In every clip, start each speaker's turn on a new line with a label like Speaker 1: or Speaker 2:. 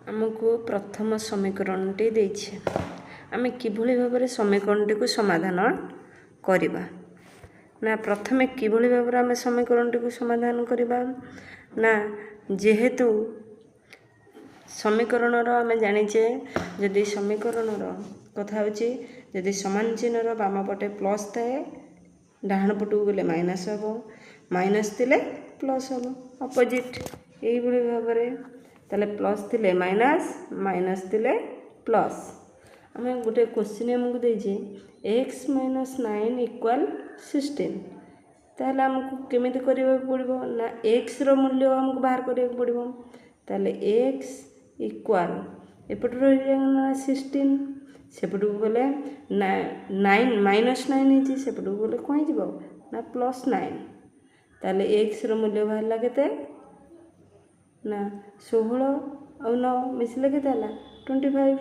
Speaker 1: आमको प्रथम समीकरणटी देछि आमे किभଳି भाबरे समीकरणटी को समाधान करिबा ना प्रथमे किभଳି भाबरे आमे समीकरणटी को समाधान करिबा ना जेहेतु समीकरणर आमे जानिचे जदि समीकरणर कथा होची जदि समान चिन्हर बाम पटे प्लस थाए डाहाण पटू गले माइनस हबो माइनस थिले प्लस हबो अपोजिट एई भଳି भाबरे ताले प्लस थिले माइनस माइनस थिले प्लस आमे गोटे क्वेश्चन हमको देछि x - 9 = 16 ताले हमको केमिति करिबा पड़िबो ना x रो मूल्य हमको बाहर करिया पड़िबो ताले x = एपट रहि जाना 16 सेपटू गले 9 -9 हिची सेपटू गले कोइ जिवो ना +9 ताले x रो मूल्य बाहरला केते ना 16 और 9 मिसले केते हला 25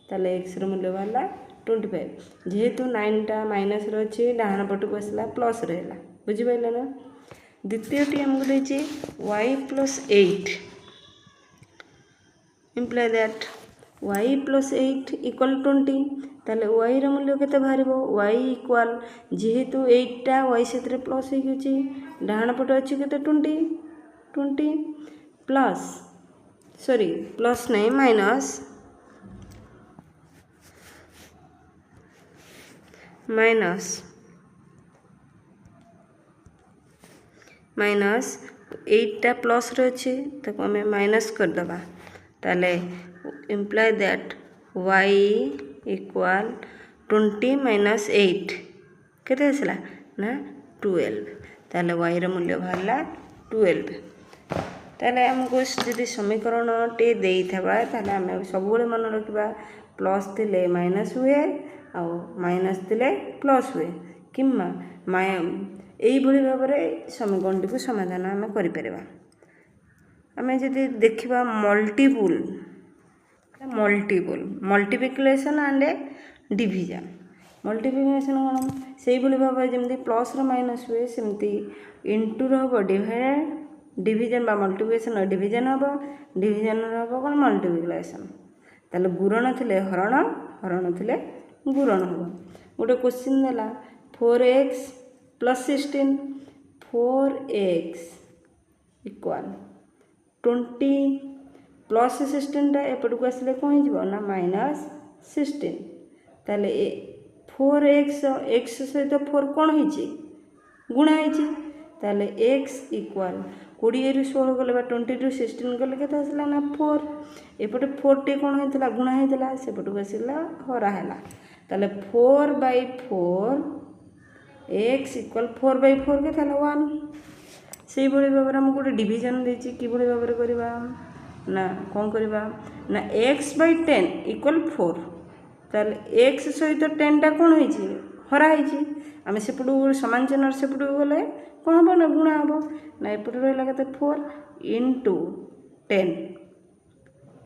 Speaker 1: ताले x रो मूल्य बाहरला 25 जेहेतु 9 टा माइनस रो अछि डाहाण पटू बसला प्लस रहला बुझि पाइले ना द्वितीयटी हमको देछि y + 8 imply that y + 8 = 20 ताले y रो मूल्य केते बाहरिबो y = जेहेतु 8 टा y सेतरे प्लस हे गछि डाहाण पटो अछि केते 20 प्लस सॉरी प्लस नहीं माइनस 8 टा प्लस रे अछि ताको हमें माइनस कर दबा ताले इम्प्लाई दैट y = 20 - 8 केते आसला ना 12 ताले y रो मूल्य बाहरला 12 ताले हमको जदि समीकरण टे देई थबा ताले हम सब बेले मन रखबा प्लस थिले माइनस हुए आ माइनस थिले प्लस हुए किम्मा एई भଳି भाबरे समीकरण को समाधान हम करि परबा आमे जदि देखिबा मल्टीप्लिकेशन एंड डिवीजन मल्टीप्लिकेशन कोन सेई भଳି भाबरे जेमति प्लस रो माइनस हुए सेमति इनटू रो हबो डिवीजन बा मल्टीप्लिकेशन डिवीजन हबो डिवीजन रो हबो कोन मल्टीप्लिकेशन ताले गुणन थिले हरण हरण थिले गुणन हबो गोटे क्वेश्चन देला 4x + 16 4x = 20 प्लस 16 टा एपटू आसले कोन हिजबो ना -16 ताले 4x x सहित 4 कोन हिची गुणा हिची ताले x = 20 रु 16 गले बा 20 रु 16 गले केते आसला ना 4 एपटे 4 टे कोन हेतला गुणा हेतला सेपटू आसला हरा हैला ताले 4/4 x = 4/4 के थाला 1 सेई भଳି भाबरे हम गोटे डिवीजन देछि कि भଳି भाबरे करबा ना कोन करबा ना x/10 = 4 ताले x सहित 10 टा कोन हिची हरा हिची आमे सेपटू समान चिन्ह सेपटू गले कोन हबो ना गुणा हबो ना एपटू रहला केते 4 * 10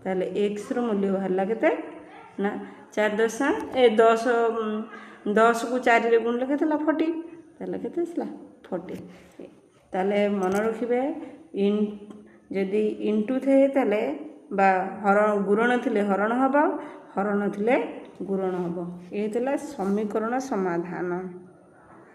Speaker 1: ताले x रो मूल्य बाहरला केते ना 10 को 4 रे गुणले केतेला 40 ताले केते आसला 40 ताले मन रखिबे जदि इनटू थे ताले बा हरण गुणन थिले हरण हबो हरण थिले गुणन हबो ए थिला समीकरण समाधान।